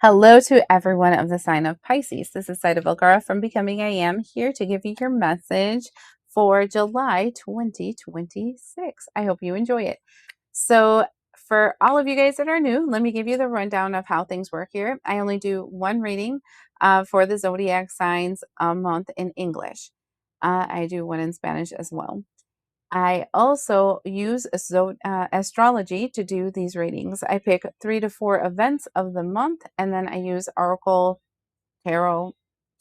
Hello to everyone of the sign of Pisces. This is Zaida Velgara from Becoming I Am, here to give you your message for July 2026. I hope you enjoy it. So, for all of you guys that are new, let me give you the rundown of how things work here. I only do one reading for the zodiac signs a month in English. I do one in Spanish as well. I also use astrology to do these readings. I pick 3 to 4 events of the month, and then I use oracle, tarot,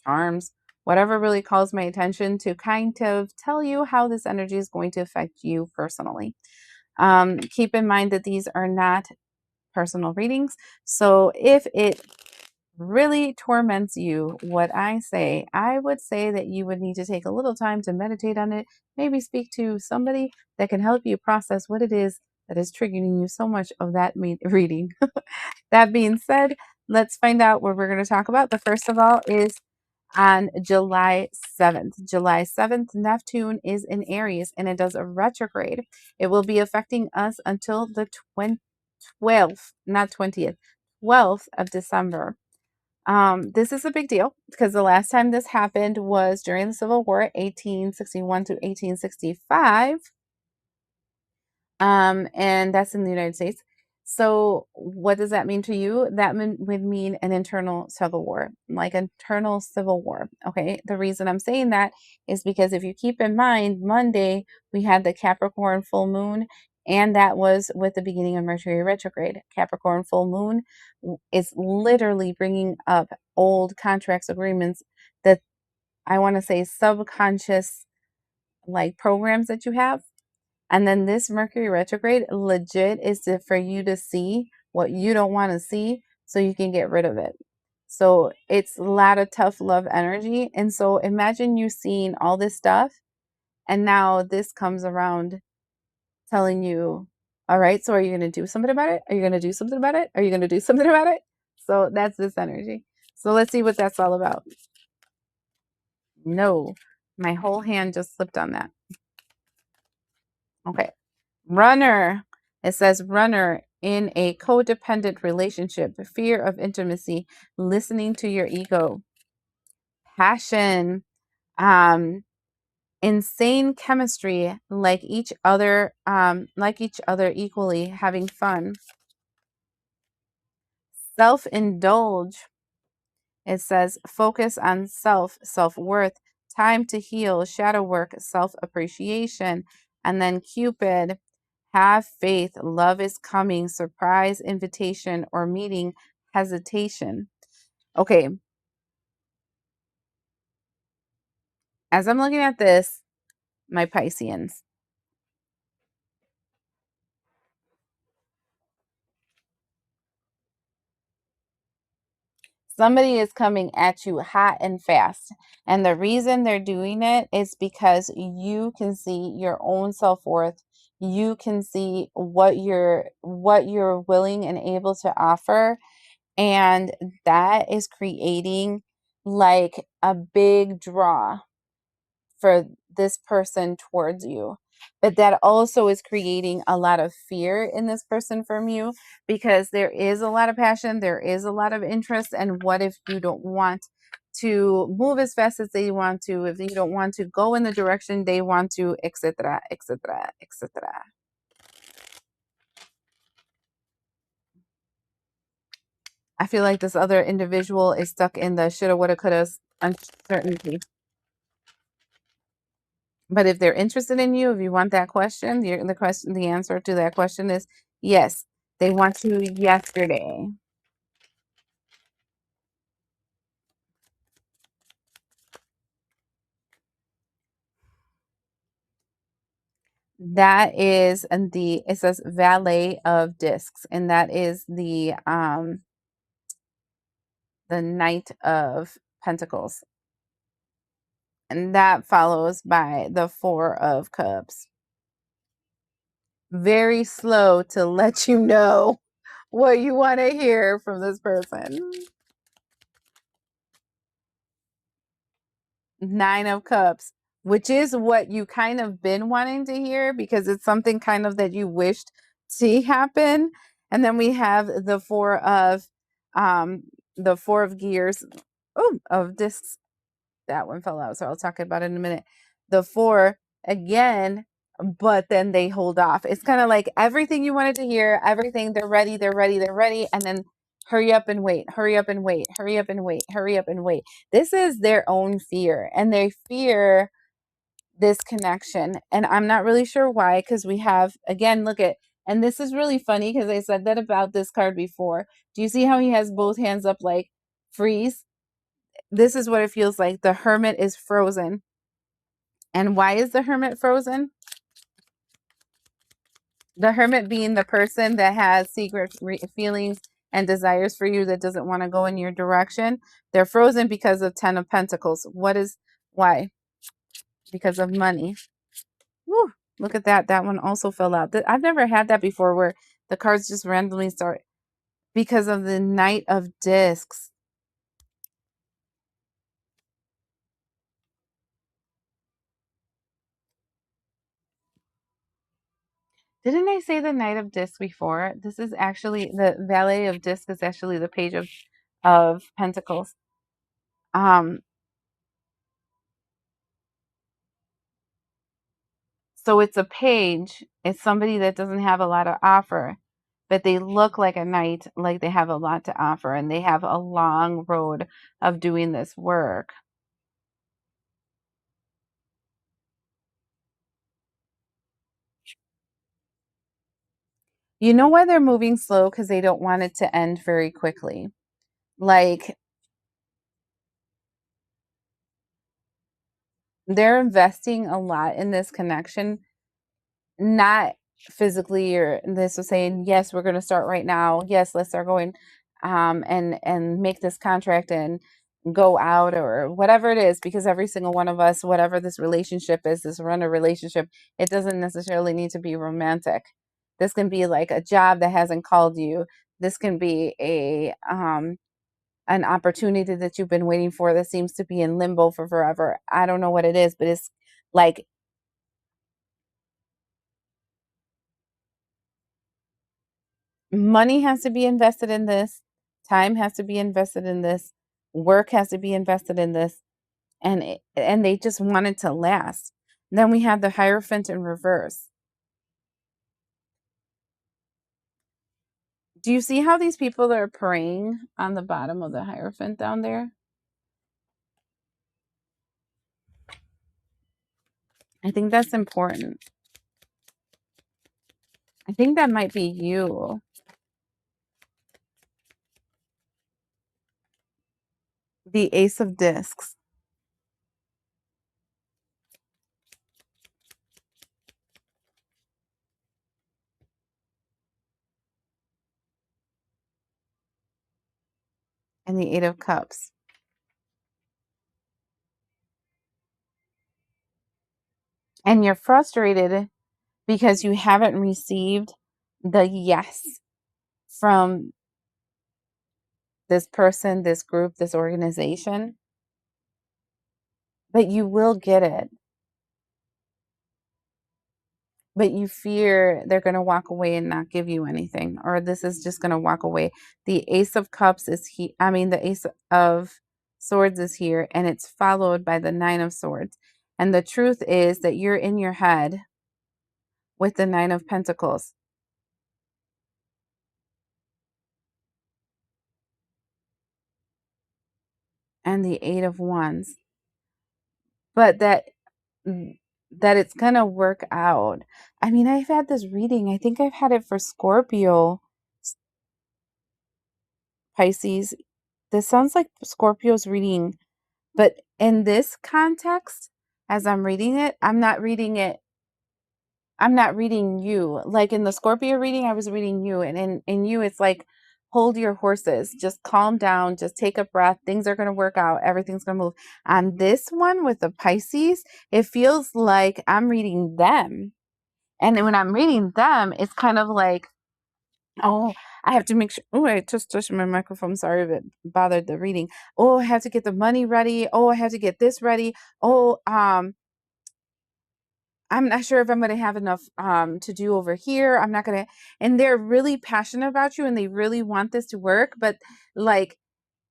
charms, whatever really calls my attention to kind of tell you how this energy is going to affect you personally. Keep in mind that these are not personal readings. So if it really torments you, what I say, I would say that you would need to take a little time to meditate on it, maybe speak to somebody that can help you process what it is that is triggering you so much of that reading. That being said, let's find out what we're going to talk about. The first of all is on July 7th. July 7th, Neptune is in Aries and it does a retrograde. It will be affecting us until the 12th, not 20th, 12th of December. This is a big deal because the last time this happened was during the Civil War, 1861 to 1865. And that's in the United States. So, what does that mean to you? That would mean an internal civil war, like internal civil war. Okay. The reason I'm saying that is because if you keep in mind, Monday we had the Capricorn full moon, and that was with the beginning of Mercury retrograde. Capricorn full moon is literally bringing up old contracts, agreements that I want to say subconscious like programs that you have. And then this Mercury retrograde legit is for you to see what you don't want to see so you can get rid of it. So it's a lot of tough love energy. And so imagine you seeing all this stuff and now this comes around telling you, all right, so are you going to do something about it? Are you going to do something about it? Are you going to do something about it? So that's this energy. So let's see what that's all about. No, my whole hand just slipped on that. Okay. Runner. It says runner in a codependent relationship, fear of intimacy, listening to your ego, passion, um, insane chemistry, like each other equally, having fun, self-indulge. It says focus on self-worth, time to heal, shadow work, self-appreciation, and then Cupid. Have faith. Love is coming. Surprise, invitation, or meeting. Hesitation. Okay. As I'm looking at this, my Pisceans, somebody is coming at you hot and fast. And the reason they're doing it is because you can see your own self-worth. You can see what you're willing and able to offer. And that is creating like a big draw for this person towards you. But that also is creating a lot of fear in this person from you because there is a lot of passion, there is a lot of interest. And what if you don't want to move as fast as they want to, if you don't want to go in the direction they want to, etc., etc., etc. I feel like this other individual is stuck in the shoulda, woulda, coulda uncertainty. But if they're interested in you, if you want that question, the answer to that question is yes. They want you yesterday. That is it says valet of discs, and that is the Knight of Pentacles. And that follows by the Four of Cups. Very slow to let you know what you want to hear from this person. Nine of Cups, which is what you kind of been wanting to hear because it's something kind of that you wished to happen. And then we have the Four of the Four of Gears, of discs. That one fell out, so I'll talk about it in a minute. The Four again, but then they hold off. It's kind of like everything you wanted to hear, everything, they're ready, they're ready, they're ready, and then hurry up and wait, hurry up and wait, hurry up and wait, hurry up and wait. This is their own fear, and they fear this connection. And I'm not really sure why, because we have, again, look at, and this is really funny because I said that about this card before. Do you see how he has both hands up like freeze? This is what it feels like. The Hermit is frozen. And why is the Hermit frozen? The Hermit being the person that has secret feelings and desires for you that doesn't want to go in your direction. They're frozen because of Ten of Pentacles. Why? Because of money. Woo, look at that. That one also fell out. I've never had that before where the cards just randomly start because of the Knight of Discs. Didn't I say the Knight of Discs before? This is actually the Valet of Discs is actually the Page of Pentacles. So it's a page. It's somebody that doesn't have a lot to offer, but they look like a knight, like they have a lot to offer, and they have a long road of doing this work. You know why they're moving slow? Because they don't want it to end very quickly. Like they're investing a lot in this connection, not physically, or this was saying, yes, we're going to start right now. Yes, let's start going and make this contract and go out or whatever it is, because every single one of us, whatever this relationship is, this run a relationship, it doesn't necessarily need to be romantic. This can be like a job that hasn't called you. This can be a an opportunity that you've been waiting for that seems to be in limbo for forever. I don't know what it is, but it's like money has to be invested in this, time has to be invested in this, work has to be invested in this, and they just want it to last. Then we have the Hierophant in reverse. Do you see how these people are praying on the bottom of the Hierophant down there? I think that's important. I think that might be you. The Ace of Discs. And the Eight of Cups. And you're frustrated because you haven't received the yes from this person, this group, this organization, but you will get it. But you fear they're going to walk away and not give you anything, or this is just going to walk away. The Ace of Cups is the Ace of Swords is here, and it's followed by the Nine of Swords. And the truth is that you're in your head with the Nine of Pentacles and the Eight of Wands, but that it's going to work out. I mean, I've had this reading. I think I've had it for Scorpio, Pisces. This sounds like Scorpio's reading, but in this context, as I'm reading it, I'm not reading you. Like in the Scorpio reading, I was reading you. And in you, it's like, hold your horses, just calm down, just take a breath. Things are going to work out. Everything's going to move. On this one with the Pisces, it feels like I'm reading them. And when I'm reading them, it's kind of like, oh, I have to make sure. Oh, I just touched my microphone. Sorry if it bothered the reading. Oh, I have to get the money ready. Oh, I have to get this ready. Oh, I'm not sure if I'm going to have enough to do over here. I'm not going to. And they're really passionate about you and they really want this to work. But like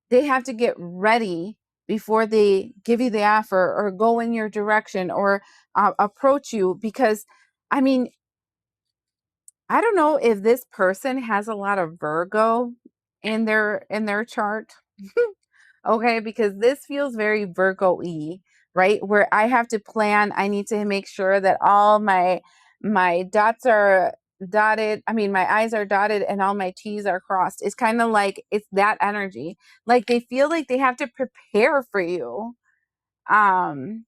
they have to get ready before they give you the offer or go in your direction or approach you. Because, I mean, I don't know if this person has a lot of Virgo in their chart. Okay, because this feels very Virgo-y, right? Where I have to plan, I need to make sure that all my dots are dotted. I mean, my I's are dotted and all my T's are crossed. It's kind of like it's that energy. Like they feel like they have to prepare for you. Um,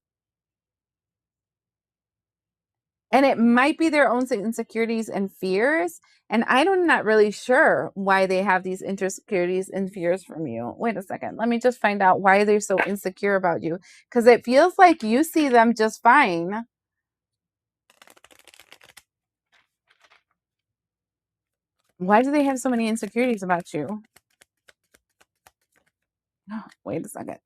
and it might be their own insecurities and fears. And I'm not really sure why they have these insecurities and fears from you. Wait a second. Let me just find out why they're so insecure about you. Because it feels like you see them just fine. Why do they have so many insecurities about you? Wait a second.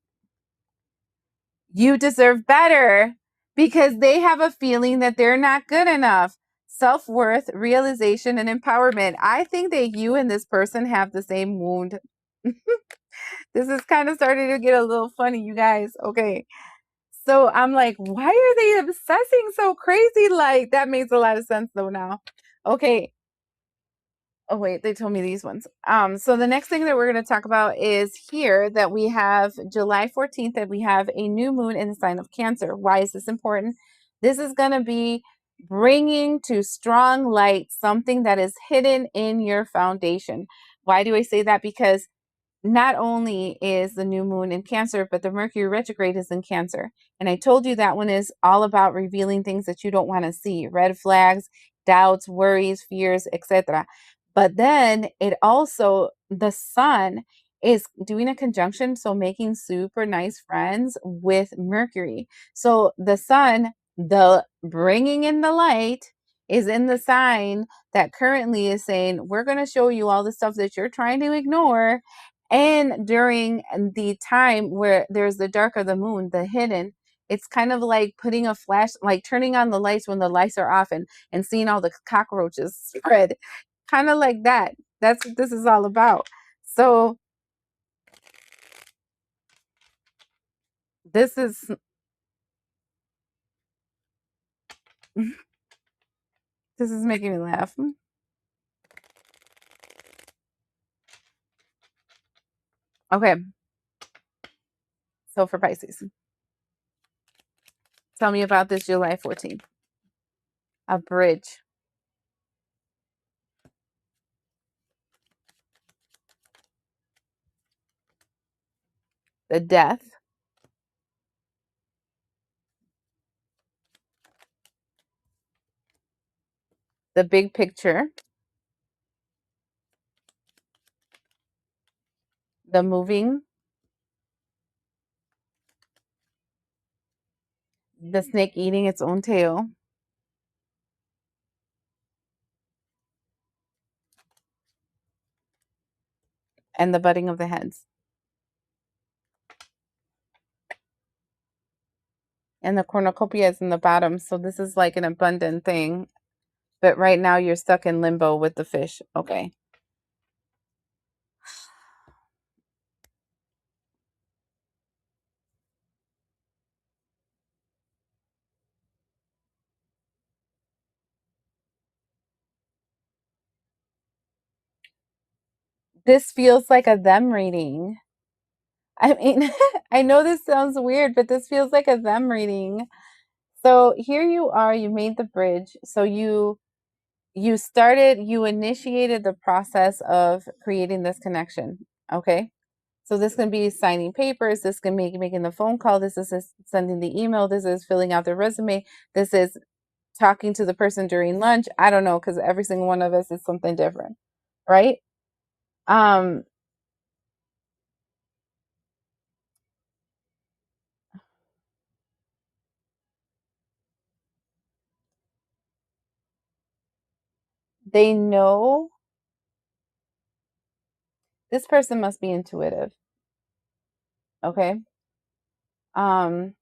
You deserve better because they have a feeling that they're not good enough. Self-worth, realization, and empowerment. I think that you and this person have the same wound. This is kind of starting to get a little funny, you guys. Okay. So I'm like, why are they obsessing so crazy? Like, that makes a lot of sense though now. Okay. Oh wait, they told me these ones. So the next thing that we're going to talk about is here that we have July 14th, that we have a new moon in the sign of Cancer. Why is this important? This is going to be bringing to strong light something that is hidden in your foundation. Why do I say that? Because not only is the new moon in Cancer, but the Mercury retrograde is in Cancer. And I told you that one is all about revealing things that you don't want to see, red flags, doubts, worries, fears, etc. But then it also, the sun is doing a conjunction, so making super nice friends with Mercury. So the sun, the bringing in the light, is in the sign that currently is saying, we're going to show you all the stuff that you're trying to ignore. And during the time where there's the dark of the moon, the hidden, it's kind of like putting a flash, like turning on the lights when the lights are off and seeing all the cockroaches spread. Kind of like that. That's what this is all about. So this is this is making me laugh. Okay, so for Pisces, tell me about this July 14th. A bridge, the death, the big picture, the moving, the snake eating its own tail, and the butting of the heads. And the cornucopia is in the bottom. So this is like an abundant thing. But right now you're stuck in limbo with the fish. Okay. This feels like a them reading. I mean, I know this sounds weird, but this feels like a them reading. So here you are, you made the bridge. So you initiated the process of creating this connection. Okay. So this can be signing papers, this can be making the phone call, this is sending the email, this is filling out the resume, this is talking to the person during lunch. I don't know, because every single one of us is something different, right? Um, they know this person must be intuitive, okay? Um,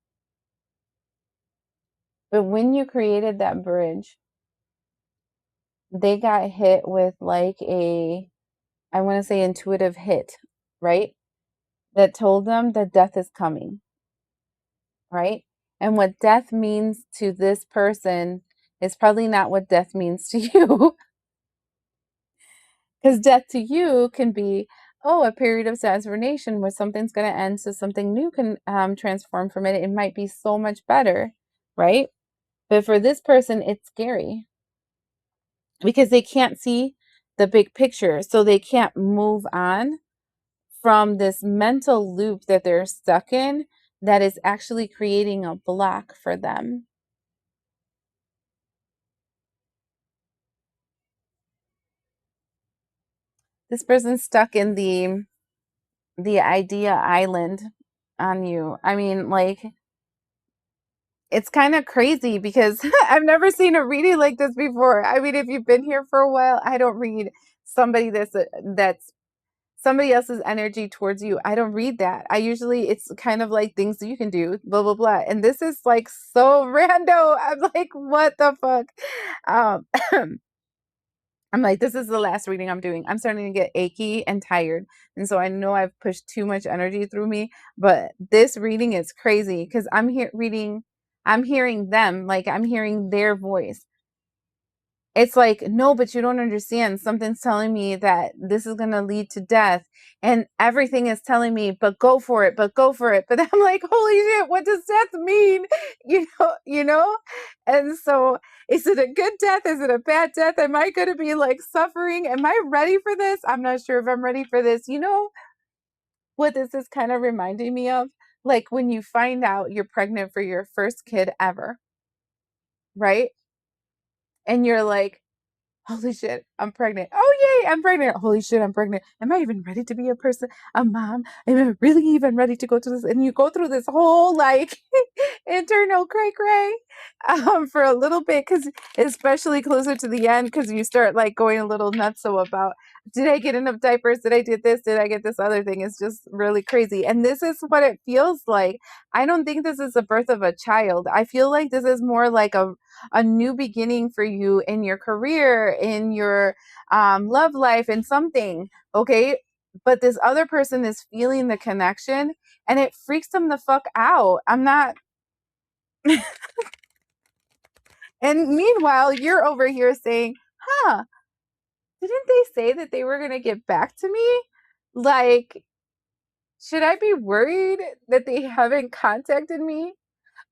but when you created that bridge, they got hit with like a, I want to say intuitive hit, right? that told them that death is coming, right? And what death means to this person is probably not what death means to you. Because death to you can be, oh, a period of transformation where something's going to end so something new can transform from it. It might be so much better, right? But for this person, it's scary because they can't see the big picture. So they can't move on from this mental loop that they're stuck in that is actually creating a block for them. This person's stuck in the idea island on you. I mean, like, it's kind of crazy because I've never seen a reading like this before. I mean, if you've been here for a while, I don't read somebody that's somebody else's energy towards you. I don't read that. I usually, it's kind of like things that you can do, blah blah blah. And this is like so rando. I'm like, what the fuck? Um, I'm like, this is the last reading I'm doing. I'm starting to get achy and tired. And so I know I've pushed too much energy through me, but this reading is crazy because I'm here reading, I'm hearing them, like I'm hearing their voice. It's like, no, but you don't understand. Something's telling me that this is going to lead to death. And everything is telling me, but go for it, but go for it. But I'm like, holy shit, what does death mean? You know? And so is it a good death? Is it a bad death? Am I going to be like suffering? Am I ready for this? I'm not sure if I'm ready for this. You know what this is kind of reminding me of? Like when you find out you're pregnant for your first kid ever, right? And you're like, holy shit, I'm pregnant. Oh, yay, I'm pregnant. Holy shit, I'm pregnant. Am I even ready to be a person, a mom? Am I really even ready to go to this? And you go through this whole like internal cray cray for a little bit, because especially closer to the end, because you start like going a little nuts. So about, did I get enough diapers? Did I do this? Did I get this other thing? It's just really crazy. And this is what it feels like. I don't think this is the birth of a child. I feel like this is more like a new beginning for you in your career, in your love life, in something. Okay. But this other person is feeling the connection and it freaks them the fuck out. I'm not. And meanwhile, you're over here saying, huh, didn't they say that they were going to get back to me? Like, should I be worried that they haven't contacted me?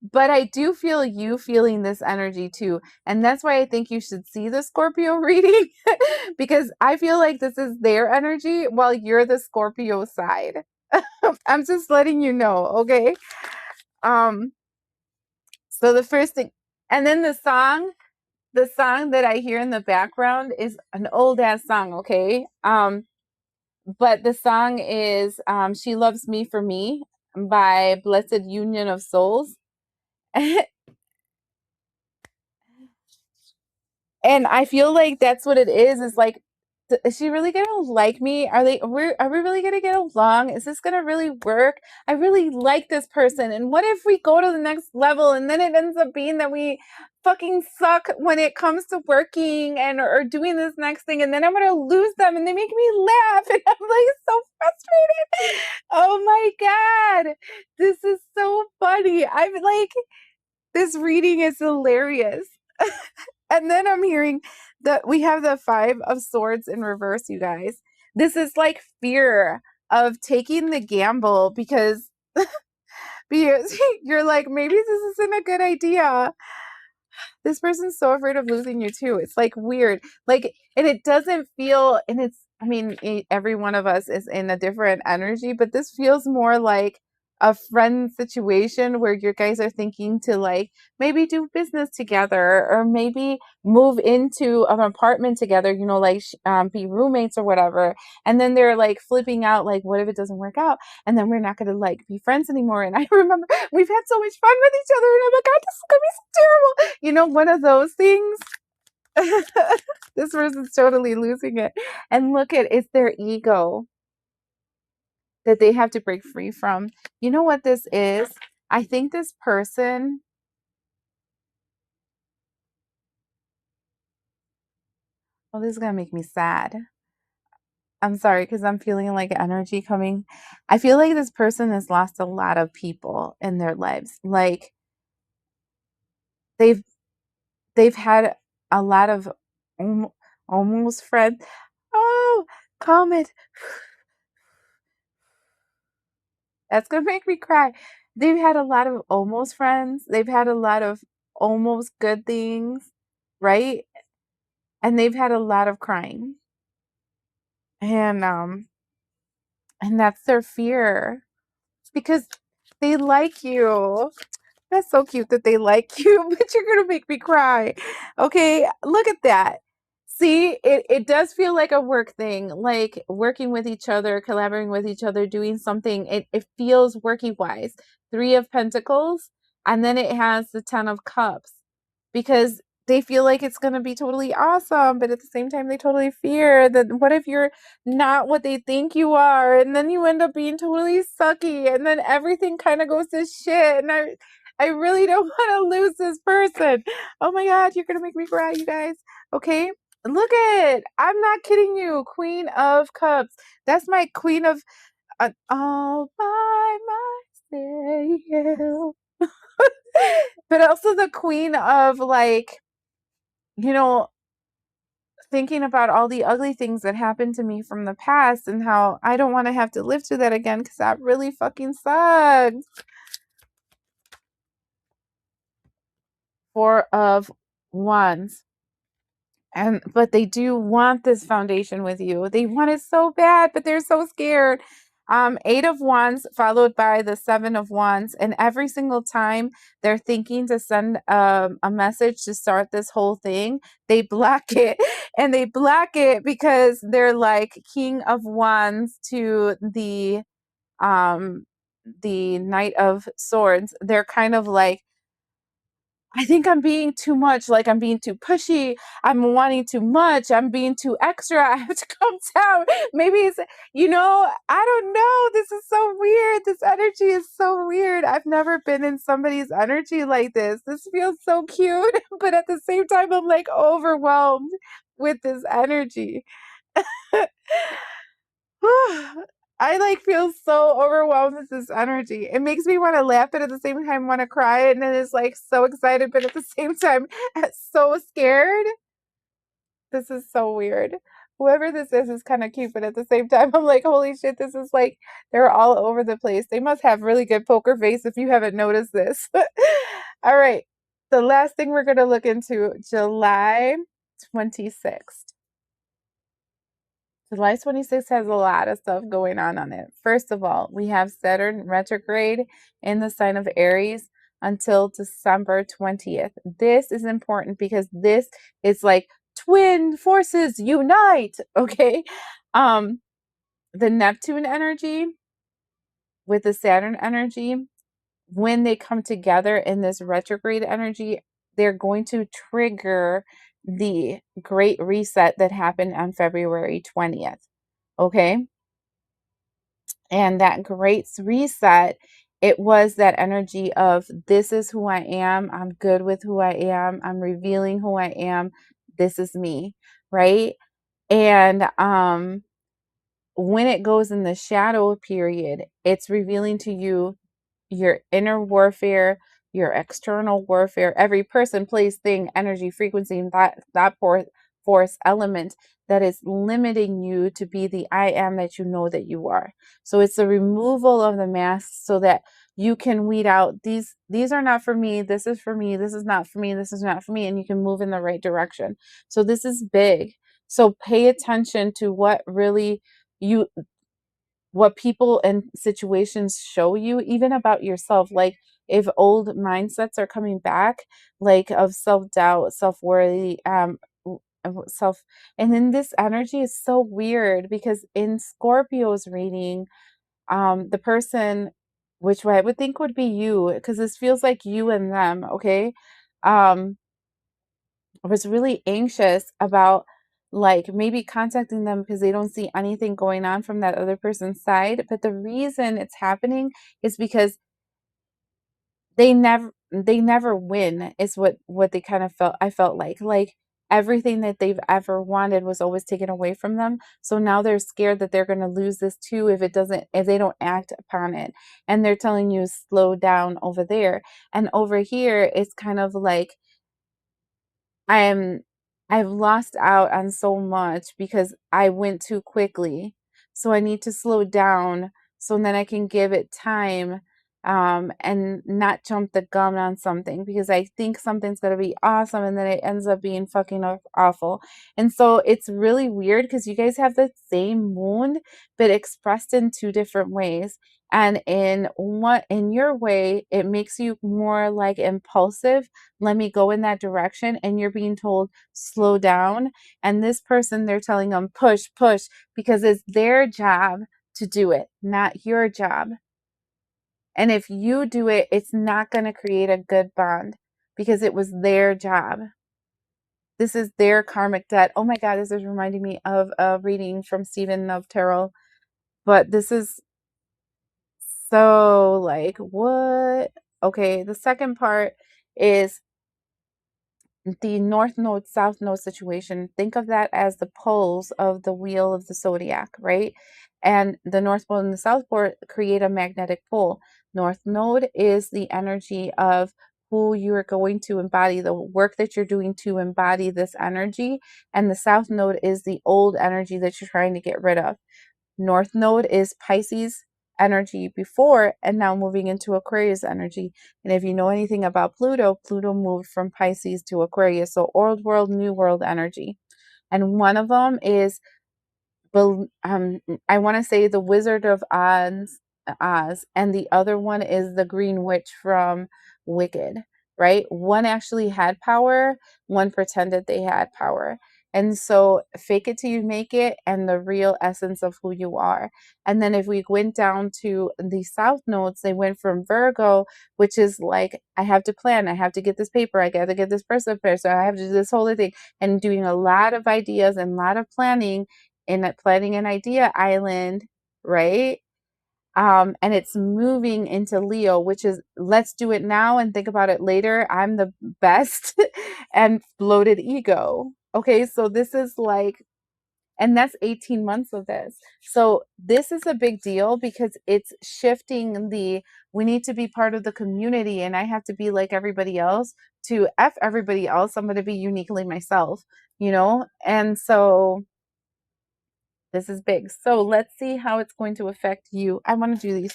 But I do feel you feeling this energy too. And that's why I think you should see the Scorpio reading because I feel like this is their energy while you're the Scorpio side. I'm just letting you know, okay? Um so the first thing, and then the song that I hear in the background is an old ass song, okay? But the song is She Loves Me for Me by Blessed Union of Souls. And I feel like that's what it is like, is she really gonna like me? Are we really gonna get along? Is this gonna really work? I really like this person. And what if we go to the next level and then it ends up being that we fucking suck when it comes to working and or doing this next thing, and then I'm gonna lose them and they make me laugh and I'm like so frustrated. Oh my god. This is so funny. I'm like, this reading is hilarious. And then I'm hearing that we have the Five of Swords in reverse, you guys. This is like fear of taking the gamble because you're like, maybe this isn't a good idea. This person's so afraid of losing you too. It's like weird. Like, and it doesn't feel, and it's, I mean, every one of us is in a different energy, but this feels more like a friend situation where you guys are thinking to like maybe do business together or maybe move into an apartment together, you know, like be roommates or whatever. And then they're like flipping out, like, what if it doesn't work out? And then we're not going to like be friends anymore. And I remember we've had so much fun with each other. And I'm like, God, this is going to be so terrible. You know, one of those things. This person's totally losing it. And look at, it's their ego that they have to break free from. You know what this is? I think this person, oh, this is going to make me sad. I'm sorry because I'm feeling like energy coming. I feel like this person has lost a lot of people in their lives. Like they've they've had a lot of almost friends. Oh, calm it. That's gonna make me cry. They've had a lot of almost friends. They've had a lot of almost good things, right? And they've had a lot of crying. And that's their fear. It's because they like you. That's so cute that they like you, but you're gonna make me cry. Okay, look at that. See, it does feel like a work thing, like working with each other, collaborating with each other, doing something. It feels worky wise. Three of Pentacles, and then it has the Ten of Cups because they feel like it's going to be totally awesome, but at the same time, they totally fear that what if you're not what they think you are, and then you end up being totally sucky, and then everything kind of goes to shit. And I really don't want to lose this person. Oh my God, you're going to make me cry, you guys. Okay. Look at, I'm not kidding you. Queen of Cups. That's my queen of all by myself. But also the queen of like, you know, thinking about all the ugly things that happened to me from the past and how I don't want to have to live through that again because that really fucking sucks. Four of Wands. But they do want this foundation with you. They want it so bad, but they're so scared. Eight of Wands followed by the Seven of Wands, and every single time they're thinking to send a message to start this whole thing, they block it, and they block it because they're like King of Wands to the Knight of Swords. They're kind of like, I think I'm being too much, like I'm being too pushy, I'm wanting too much, I'm being too extra, I have to calm down. Maybe it's, I don't know. This is so weird. This energy is so weird. I've never been in somebody's energy like this. This feels so cute, but at the same time, I'm like overwhelmed with this energy. I like feel so overwhelmed with this energy. It makes me want to laugh, but at the same time want to cry, and then it's like so excited, but at the same time so scared. This is so weird. Whoever this is kind of cute, but at the same time, I'm like, holy shit, this is like they're all over the place. They must have really good poker face if you haven't noticed this. All right. The last thing we're gonna look into, July 26th. July 26th has a lot of stuff going on it. First of all, we have Saturn retrograde in the sign of Aries until December 20th. This is important because this is like twin forces unite, okay? The Neptune energy with the Saturn energy, when they come together in this retrograde energy, they're going to trigger the great reset that happened on February 20th. Okay. And that great reset, it was that energy of this is who I am. I'm good with who I am. I'm revealing who I am. This is me. Right. And when it goes in the shadow period, it's revealing to you your inner warfare, your external warfare, every person, place, thing, energy, frequency, and that force element that is limiting you to be the I am that you know that you are. So it's the removal of the masks so that you can weed out these are not for me, this is for me, this is not for me, this is not for me, and you can move in the right direction. So this is big. So pay attention to you what people and situations show you, even about yourself. Like if old mindsets are coming back, like of self-doubt, self-worthy, self, and then this energy is so weird because in Scorpio's reading, the person, which I would think would be you, because this feels like you and them, okay? I was really anxious about like maybe contacting them because they don't see anything going on from that other person's side. But the reason it's happening is because they never win is what they kind of felt. I felt like everything that they've ever wanted was always taken away from them. So now they're scared that they're going to lose this too if they don't act upon it. And they're telling you slow down over there. And over here, it's kind of like I'm I've lost out on so much because I went too quickly. So I need to slow down so then I can give it time, and not jump the gun on something because I think something's going to be awesome and then it ends up being fucking awful. And so it's really weird because you guys have the same moon but expressed in two different ways. And in your way, it makes you more like impulsive, let me go in that direction, and you're being told slow down. And this person, they're telling them push, push, because it's their job to do it, not your job. And if you do it, it's not going to create a good bond because it was their job. This is their karmic debt. Oh my God, this is reminding me of a reading from Stephen of Tarot. But this is so like, what? Okay, the second part is the north node, south node situation. Think of that as the poles of the wheel of the zodiac, right? And the north pole and the south pole create a magnetic pole. North node is the energy of who you are going to embody, the work that you're doing to embody this energy. And the south node is the old energy that you're trying to get rid of. North node is Pisces energy before and now moving into Aquarius energy. And if you know anything about Pluto, Pluto moved from Pisces to Aquarius. So old world, new world energy. And one of them is I want to say the Wizard of Oz, and the other one is the Green Witch from Wicked, right? One actually had power, one pretended they had power. And so fake it till you make it and the real essence of who you are. And then if we went down to the South nodes, they went from Virgo, which is like, I have to plan, I have to get this paper, I got to get this person, so I have to do this whole thing, and doing a lot of ideas and a lot of planning in planning an idea island, right? And it's moving into Leo, which is let's do it now and think about it later. I'm the best and bloated ego. Okay, so this is like, and that's 18 months of this. So this is a big deal because it's shifting we need to be part of the community and I have to be like everybody else to F everybody else. I'm going to be uniquely myself, And so this is big. So let's see how it's going to affect you. I want to do these.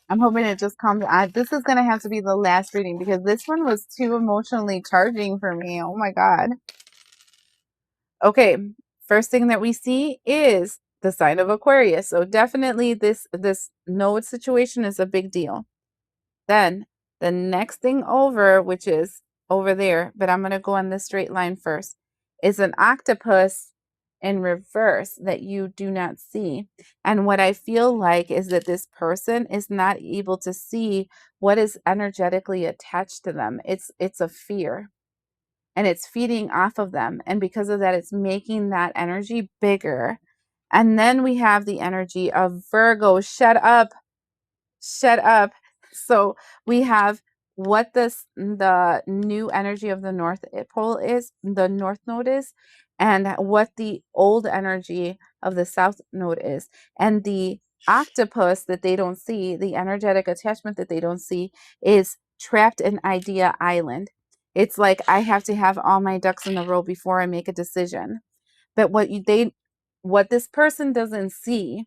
I'm hoping it just comes. This is going to have to be the last reading because this one was too emotionally charging for me. Oh my God. Okay. First thing that we see is the sign of Aquarius. So definitely this node situation is a big deal. Then the next thing over, which is over there, but I'm going to go on this straight line first, is an octopus in reverse that you do not see. And what I feel like is that this person is not able to see what is energetically attached to them. It's a fear and it's feeding off of them. And because of that, it's making that energy bigger. And then we have the energy of Virgo. Shut up. Shut up. So we have what the new energy of the North Pole is, the North Node is, and what the old energy of the South Node is. And the octopus that they don't see, the energetic attachment that they don't see, is trapped in Idea Island. It's like I have to have all my ducks in a row before I make a decision. But what this person doesn't see,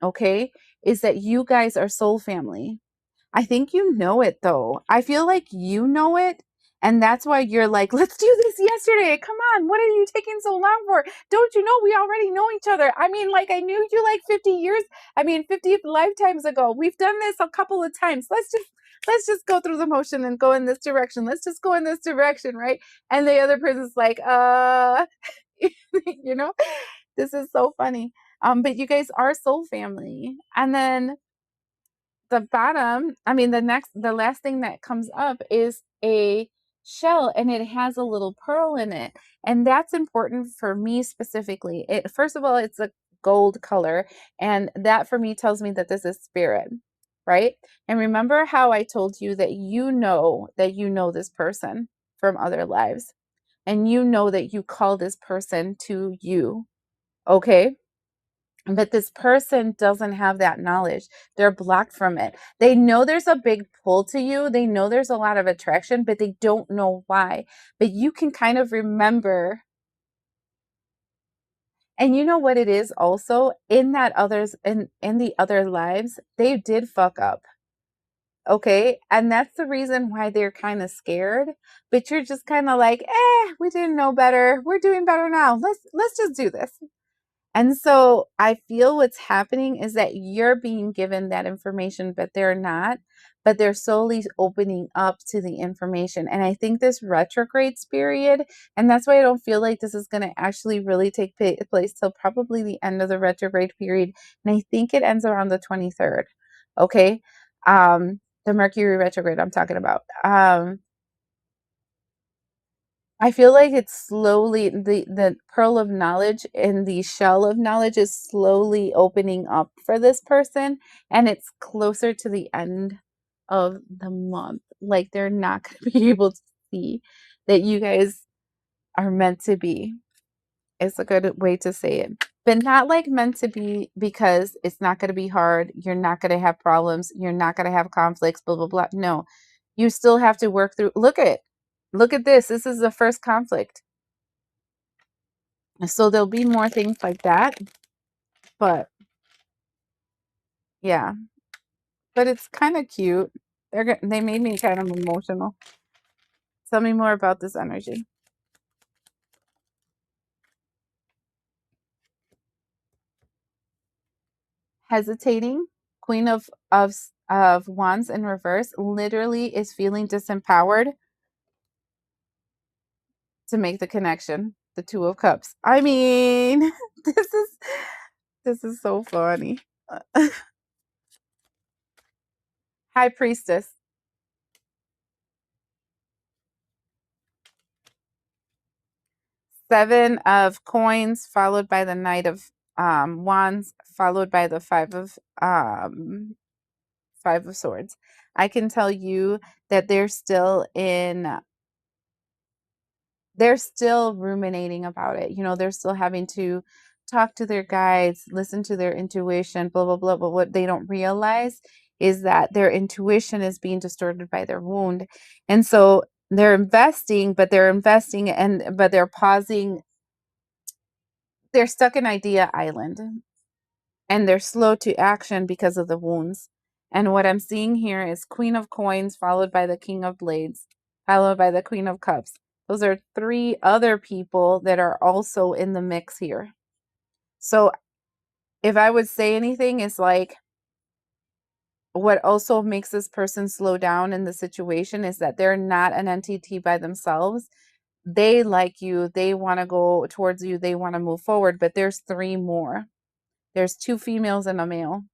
okay, is that you guys are soul family. I think you know it though. I feel like you know it. And that's why you're like, let's do this yesterday. Come on. What are you taking so long for? Don't you know we already know each other? I mean, like, I knew you like 50 years. 50 lifetimes ago. We've done this a couple of times. Let's just go through the motion and go in this direction. Let's just go in this direction, right? And the other person's like, you know, this is so funny. But you guys are soul family. And then the bottom, the last thing that comes up is a shell and it has a little pearl in it. And that's important for me specifically. First of all, it's a gold color. And that for me tells me that this is spirit, right? And remember how I told you that you know this person. from other lives. And you know that you call this person to you, okay? But this person doesn't have that knowledge. They're blocked from it. They know there's a big pull to you. They know there's a lot of attraction, but they don't know why. But you can kind of remember. And you know what it is also in that others in the other lives, they did fuck up. Okay. And that's the reason why they're kind of scared. But you're just kind of like, we didn't know better. We're doing better now. Let's just do this. And so I feel what's happening is that you're being given that information, but they're not. But they're slowly opening up to the information. And I think this retrograde period, and that's why I don't feel like this is going to actually really take place till probably the end of the retrograde period. And I think it ends around the 23rd. Okay. The Mercury retrograde I'm talking about. I feel like it's slowly the pearl of knowledge and the shell of knowledge is slowly opening up for this person, and it's closer to the end of the month. Like they're not going to be able to see that you guys are meant to be. It's a good way to say it. But not like meant to be because it's not going to be hard. You're not going to have problems. You're not going to have conflicts, blah, blah, blah. No, you still have to work through. Look at this. This is the first conflict. So there'll be more things like that. But yeah, but it's kind of cute. They made me kind of emotional. Tell me more about this energy. Hesitating, Queen of Wands in reverse, literally is feeling disempowered to make the connection. The Two of Cups. I mean, this is this is so funny. High Priestess. Seven of Coins, followed by the Knight of Wands, followed by the Five of Swords. I can tell you that they're still ruminating about it. You know, they're still having to talk to their guides, listen to their intuition, blah, blah, blah. But what they don't realize is that their intuition is being distorted by their wound. And so but they're pausing. They're stuck in Idea Island and they're slow to action because of the wounds. And what I'm seeing here is Queen of Coins, followed by the King of Blades, followed by the Queen of Cups. Those are three other people that are also in the mix here. So if I would say anything, it's like what also makes this person slow down in the situation is that they're not an entity by themselves. They like you, they want to go towards you, they want to move forward, but there's three more. There's two females and a male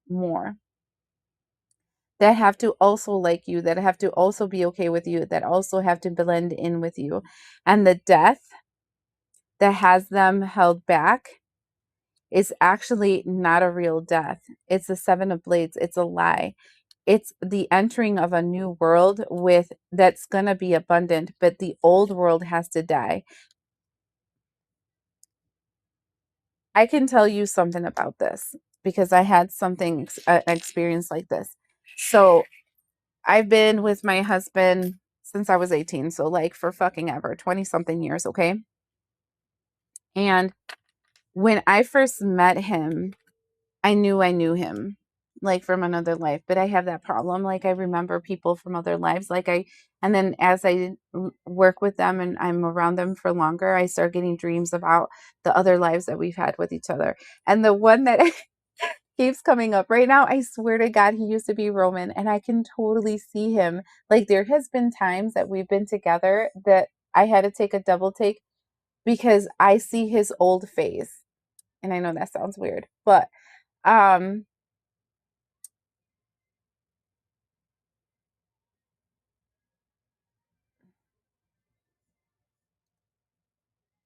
more that have to also like you, that have to also be okay with you, that also have to blend in with you. And the death that has them held back is actually not a real death. It's the Seven of Blades. It's a lie. It's the entering of a new world with that's going to be abundant, but the old world has to die. I can tell you something about this because I had something experience like this. So I've been with my husband since I was 18. So like for fucking ever, 20 something years. Okay. And when I first met him, I knew him like from another life, but I have that problem. Like I remember people from other lives. And then as I work with them and I'm around them for longer, I start getting dreams about the other lives that we've had with each other. And the one that keeps coming up right now, I swear to God, he used to be Roman and I can totally see him. Like there has been times that we've been together that I had to take a double take because I see his old face. And I know that sounds weird, but um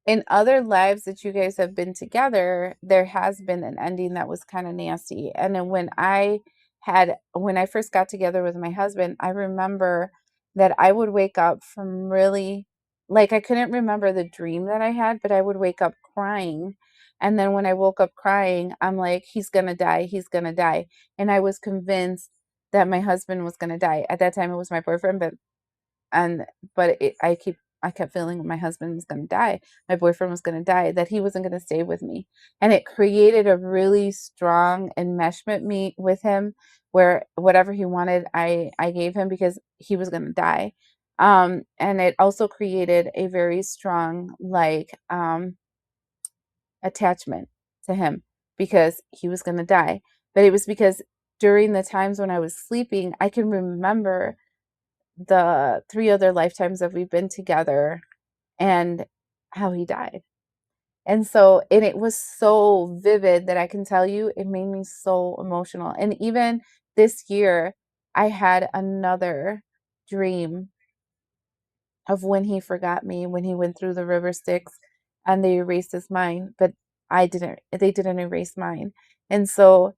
in other lives that you guys have been together, there has been an ending that was kind of nasty. And then when I first got together with my husband, I remember that I would wake up from really, like, I couldn't remember the dream that I had, but I would wake up crying. And then when I woke up crying, I'm like, he's gonna die, he's gonna die. And I was convinced that my husband was gonna die. At that time, it was my boyfriend, and I kept feeling my husband was going to die, my boyfriend was going to die, that he wasn't going to stay with me. And it created a really strong enmeshment me with him, where whatever he wanted, I gave him, because he was going to die. And it also created a very strong, like, attachment to him, because he was going to die. But it was because during the times when I was sleeping, I can remember the 3 other lifetimes that we've been together and how he died. And it was so vivid that I can tell you it made me so emotional. And even this year, I had another dream of when he forgot me, when he went through the river Styx and they erased his mind, but they didn't erase mine. And so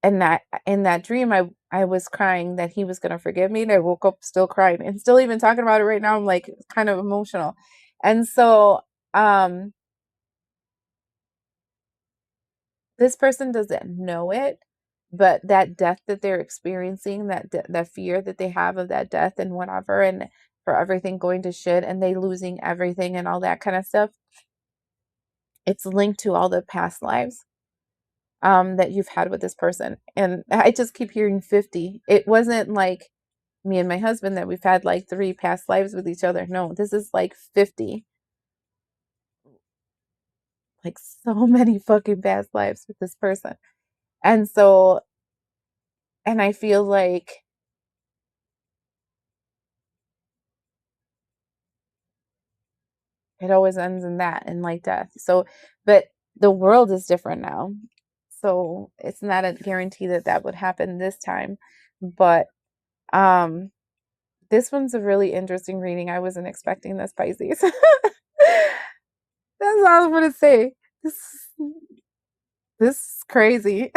and that in that dream, I was crying that he was gonna forgive me, and I woke up still crying, and still even talking about it right now, I'm like kind of emotional. And so um this person doesn't know it, but that death that they're experiencing, that fear that they have of that death and whatever, and for everything going to shit and they losing everything and all that kind of stuff, it's linked to all the past lives that you've had with this person. And I just keep hearing 50. It wasn't like me and my husband that we've had like 3 past lives with each other. No, this is like 50. Like so many fucking past lives with this person. And so, and I feel like it always ends in that, in like death. So, but the world is different now. So it's not a guarantee that that would happen this time. But um this one's a really interesting reading. I wasn't expecting this, Pisces. That's all I'm gonna say. This this is crazy.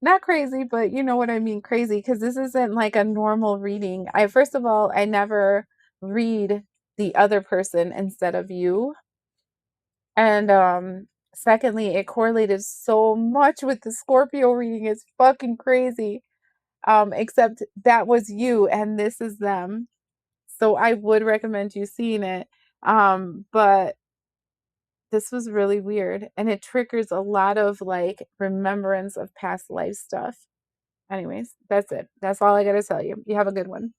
Not crazy, but you know what I mean, crazy, because this isn't like a normal reading. I first of all, I never read the other person instead of you. And secondly, it correlated so much with the Scorpio reading. It's fucking crazy. Except that was you and this is them. So I would recommend you seeing it. But this was really weird, and it triggers a lot of like remembrance of past life stuff. Anyways, that's it. That's all I got to tell you. You have a good one.